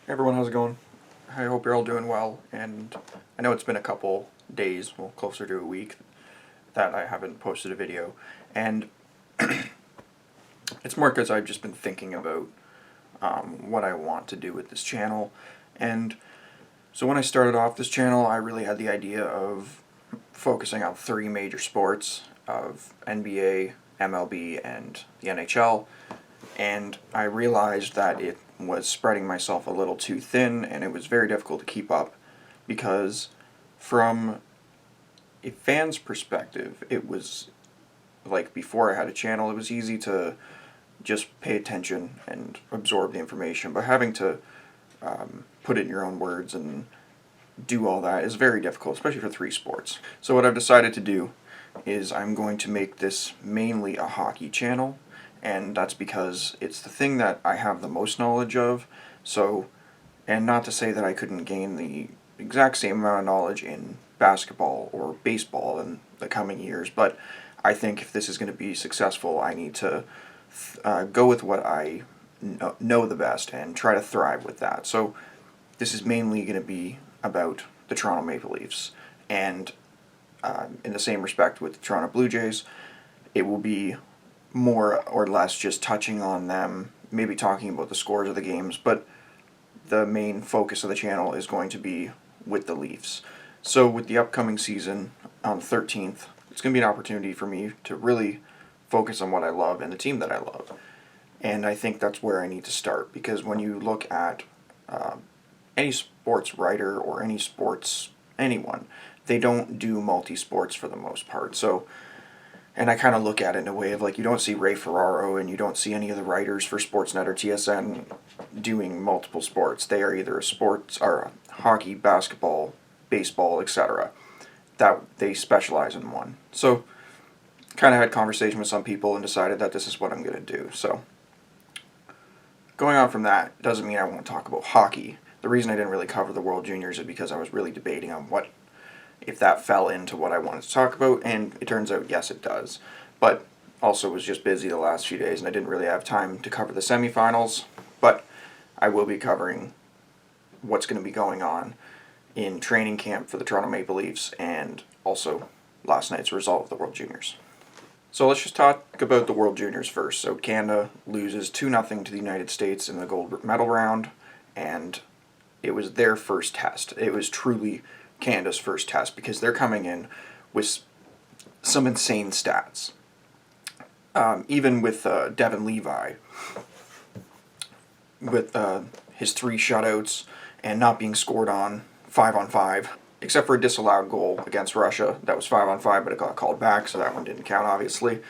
Hey everyone, how's it going? I hope you're all doing well, and I know it's been a couple days, well, closer to a week, that I haven't posted a video, and it's more because I've just been thinking about what I want to do with this channel, and so when I started off this channel, I really had the idea of focusing on three major sports of NBA, MLB, and the NHL, and I realized that it was spreading myself a little too thin, and it was very difficult to keep up because from a fan's perspective, it was like before I had a channel, it was easy to just pay attention and absorb the information, but having to put it in your own words and do all that is very difficult, especially for three sports. So what I've decided to do is I'm going to make this mainly a hockey channel, and that's because it's the thing that I have the most knowledge of. So, and not to say that I couldn't gain the exact same amount of knowledge in basketball or baseball in the coming years, but I think if this is going to be successful, I need to go with what I know the best and try to thrive with that. So this is mainly going to be about the Toronto Maple Leafs, and in the same respect with the Toronto Blue Jays, it will be more or less just touching on them, maybe talking about the scores of the games, but the main focus of the channel is going to be with the Leafs. So with the upcoming season on the 13th, it's going to be an opportunity for me to really focus on what I love and the team that I love. And I think that's where I need to start, because when you look at any sports writer or any sports anyone, they don't do multi-sports for the most part. So, and I kind of look at it in a way of like, you don't see Ray Ferraro and you don't see any of the writers for Sportsnet or TSN doing multiple sports. They are either a sports or a hockey, basketball, baseball, etc. That they specialize in one. So, kind of had conversation with some people and decided that this is what I'm going to do. So, going on from that doesn't mean I won't talk about hockey. The reason I didn't really cover the World Juniors is because I was really debating on what, if that fell into what I wanted to talk about, and it turns out yes it does. But also was just busy the last few days and I didn't really have time to cover the semifinals, but I will be covering what's going to be going on in training camp for the Toronto Maple Leafs and also last night's result of the World Juniors. So let's just talk about the World Juniors first. So Canada loses 2-0 to the United States in the gold medal round, and it was their first test. It was truly Canada's first test because they're coming in with some insane stats. Even with Devin Levi, with his 3 shutouts and not being scored on 5-on-5, except for a disallowed goal against Russia. That was 5-on-5, but it got called back, so that one didn't count, obviously.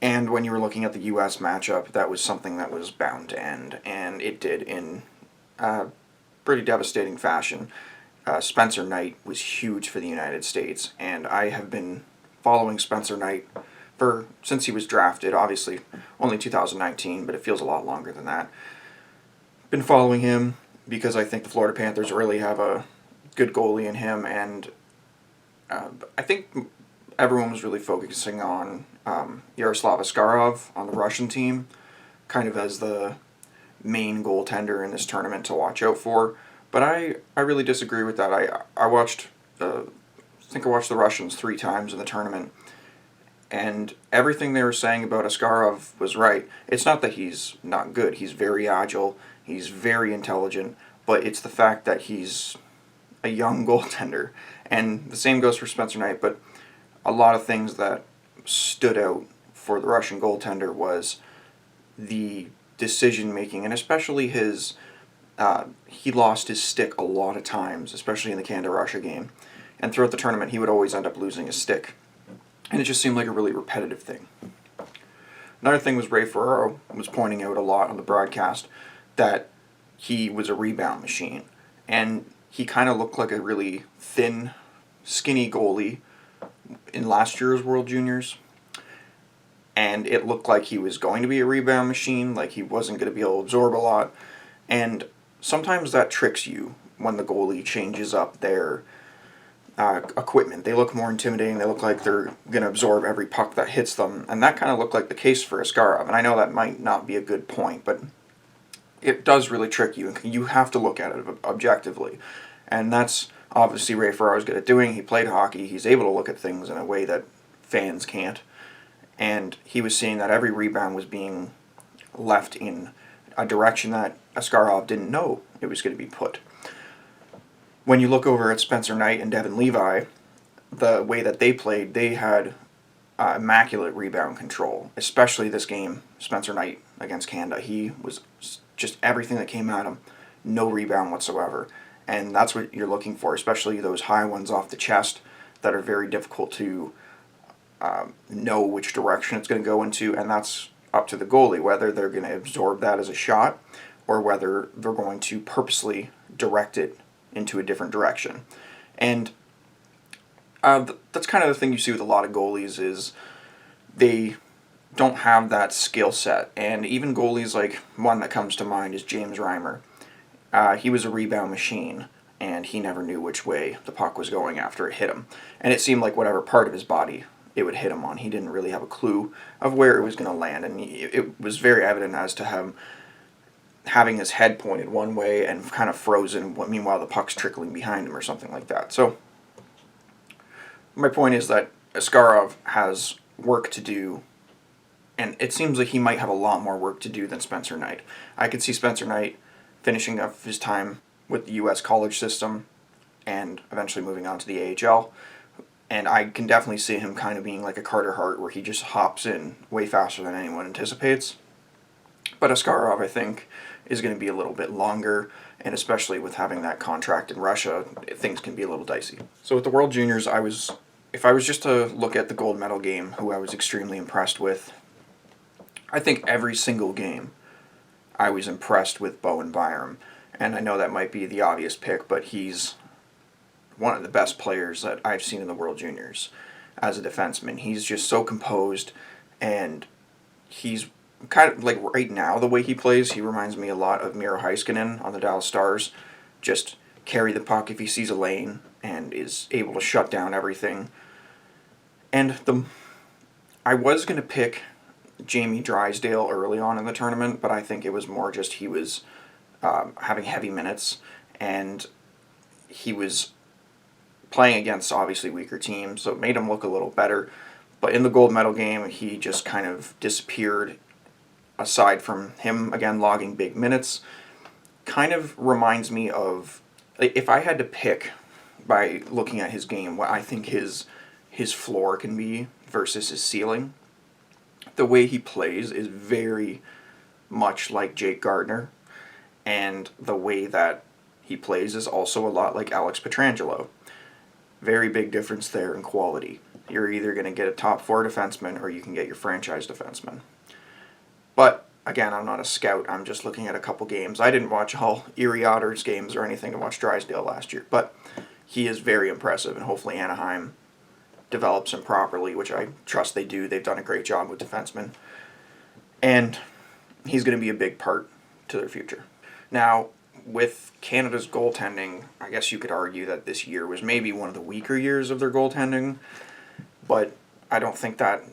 And when you were looking at the U.S. matchup, that was something that was bound to end, and it did in pretty devastating fashion. Spencer Knight was huge for the United States, and I have been following Spencer Knight since he was drafted, obviously only 2019, but it feels a lot longer than that. Been following him because I think the Florida Panthers really have a good goalie in him, and I think everyone was really focusing on Yaroslav Askarov on the Russian team, kind of as the main goaltender in this tournament to watch out for. But I really disagree with that. I watched, I think I watched the Russians 3 times in the tournament, and everything they were saying about Askarov was right. It's not that he's not good. He's very agile. He's very intelligent. But it's the fact that he's a young goaltender. And the same goes for Spencer Knight. But a lot of things that stood out for the Russian goaltender was the decision making, and especially his he lost his stick a lot of times, especially in the Canada-Russia game. And throughout the tournament, he would always end up losing his stick. And it just seemed like a really repetitive thing. Another thing was Ray Ferraro was pointing out a lot on the broadcast that he was a rebound machine. And he kind of looked like a really thin, skinny goalie in last year's World Juniors. And it looked like he was going to be a rebound machine, like he wasn't going to be able to absorb a lot. And sometimes that tricks you when the goalie changes up their equipment. They look more intimidating. They look like they're going to absorb every puck that hits them. And that kind of looked like the case for Askarov. And I know that might not be a good point, but it does really trick you, and you have to look at it objectively. And that's obviously Ray Ferraro's good at doing. He played hockey. He's able to look at things in a way that fans can't. And he was seeing that every rebound was being left in a direction that Askarov didn't know it was going to be put. When you look over at Spencer Knight and Devin Levi, the way that they played, they had immaculate rebound control, especially this game, Spencer Knight against Canada. He was just everything that came at him, no rebound whatsoever. And that's what you're looking for, especially those high ones off the chest that are very difficult to know which direction it's going to go into, and that's up to the goalie, whether they're going to absorb that as a shot or whether they're going to purposely direct it into a different direction. And that's kind of the thing you see with a lot of goalies is they don't have that skill set. And even goalies, like one that comes to mind is James Reimer. He was a rebound machine, and he never knew which way the puck was going after it hit him. And it seemed like whatever part of his body it would hit him on, he didn't really have a clue of where it was going to land. And it was very evident as to him having his head pointed one way and kind of frozen, meanwhile the puck's trickling behind him or something like that. So my point is that Askarov has work to do, and it seems like he might have a lot more work to do than Spencer Knight. I could see Spencer Knight finishing up his time with the U.S. college system and eventually moving on to the AHL. And I can definitely see him kind of being like a Carter Hart, where he just hops in way faster than anyone anticipates. But Askarov, I think, is going to be a little bit longer, and especially with having that contract in Russia, things can be a little dicey. So with the World Juniors, if I was just to look at the gold medal game, who I was extremely impressed with, I think every single game I was impressed with Bowen Byram. And I know that might be the obvious pick, but he's one of the best players that I've seen in the World Juniors as a defenseman. He's just so composed, and he's kind of like right now the way he plays, he reminds me a lot of Miro Heiskanen on the Dallas Stars. Just carry the puck if he sees a lane and is able to shut down everything. And I was going to pick Jamie Drysdale early on in the tournament, but I think it was more just he was having heavy minutes, and he was playing against obviously weaker teams, so it made him look a little better. But in the gold medal game, he just kind of disappeared, aside from him, again, logging big minutes. Kind of reminds me of, if I had to pick by looking at his game, what I think his floor can be versus his ceiling, the way he plays is very much like Jake Gardiner, and the way that he plays is also a lot like Alex Pietrangelo. Very big difference there in quality. You're either going to get a top 4 defenseman or you can get your franchise defenseman. But, again, I'm not a scout. I'm just looking at a couple games. I didn't watch all Erie Otters games or anything to watch Drysdale last year, but he is very impressive, and hopefully Anaheim develops him properly, which I trust they do. They've done a great job with defensemen. And he's going to be a big part to their future. Now, with Canada's goaltending, I guess you could argue that this year was maybe one of the weaker years of their goaltending, but I don't think that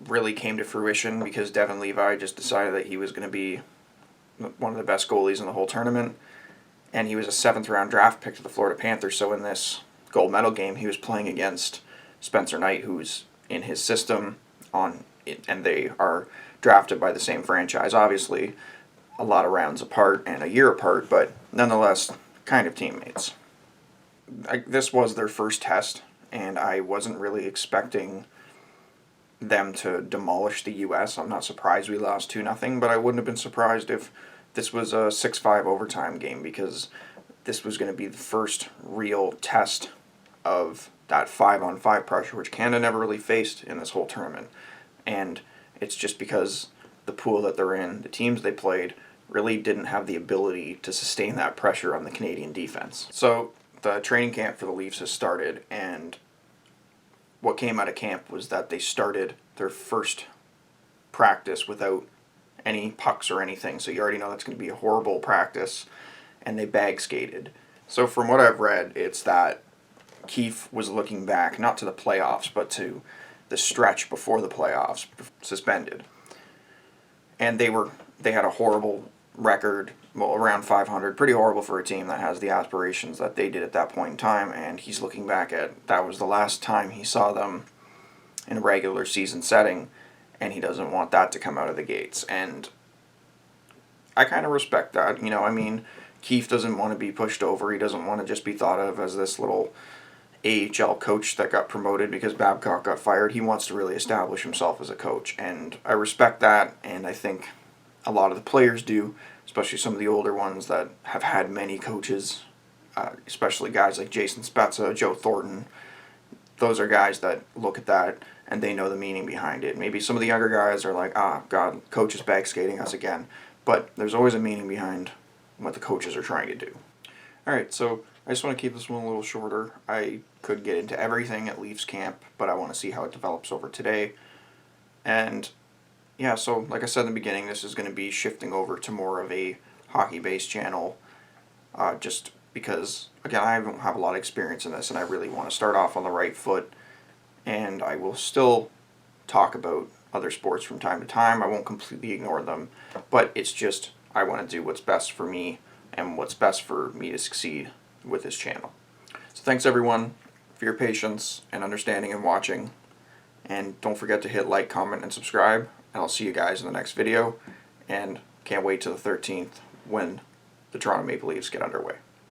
really came to fruition because Devin Levi just decided that he was going to be one of the best goalies in the whole tournament, and he was a 7th-round draft pick to the Florida Panthers, so in this gold medal game, he was playing against Spencer Knight, who's in his system, and they are drafted by the same franchise, obviously a lot of rounds apart and a year apart, but nonetheless, kind of teammates. This was their first test, and I wasn't really expecting them to demolish the U.S. I'm not surprised we lost 2-0, but I wouldn't have been surprised if this was a 6-5 overtime game, because this was going to be the first real test of that 5-on-5 pressure, which Canada never really faced in this whole tournament. And it's just because the pool that they're in, the teams they played, really didn't have the ability to sustain that pressure on the Canadian defense. So the training camp for the Leafs has started, and what came out of camp was that they started their first practice without any pucks or anything, so you already know that's going to be a horrible practice, and they bag skated. So from what I've read, it's that Keefe was looking back, not to the playoffs, but to the stretch before the playoffs, suspended. And they had a horrible record, well, around 500, pretty horrible for a team that has the aspirations that they did at that point in time, and he's looking back at that was the last time he saw them in a regular season setting, and he doesn't want that to come out of the gates. And I kind of respect that. I mean, Keefe doesn't want to be pushed over. He doesn't want to just be thought of as this little AHL coach that got promoted because Babcock got fired. He wants to really establish himself as a coach, and I respect that, and I think a lot of the players do, especially some of the older ones that have had many coaches, especially guys like Jason Spezza, Joe Thornton. Those are guys that look at that and they know the meaning behind it. Maybe some of the younger guys are like, God, coach is backskating us again. But there's always a meaning behind what the coaches are trying to do. Alright, so I just want to keep this one a little shorter. I could get into everything at Leafs camp, but I want to see how it develops over today. And yeah, so like I said in the beginning, this is going to be shifting over to more of a hockey-based channel, just because, again, I don't have a lot of experience in this, and I really want to start off on the right foot, and I will still talk about other sports from time to time. I won't completely ignore them, but it's just I want to do what's best for me and what's best for me to succeed with this channel. So thanks everyone for your patience and understanding and watching, and don't forget to hit like, comment, and subscribe, and I'll see you guys in the next video, and can't wait till the 13th when the Toronto Maple Leafs get underway.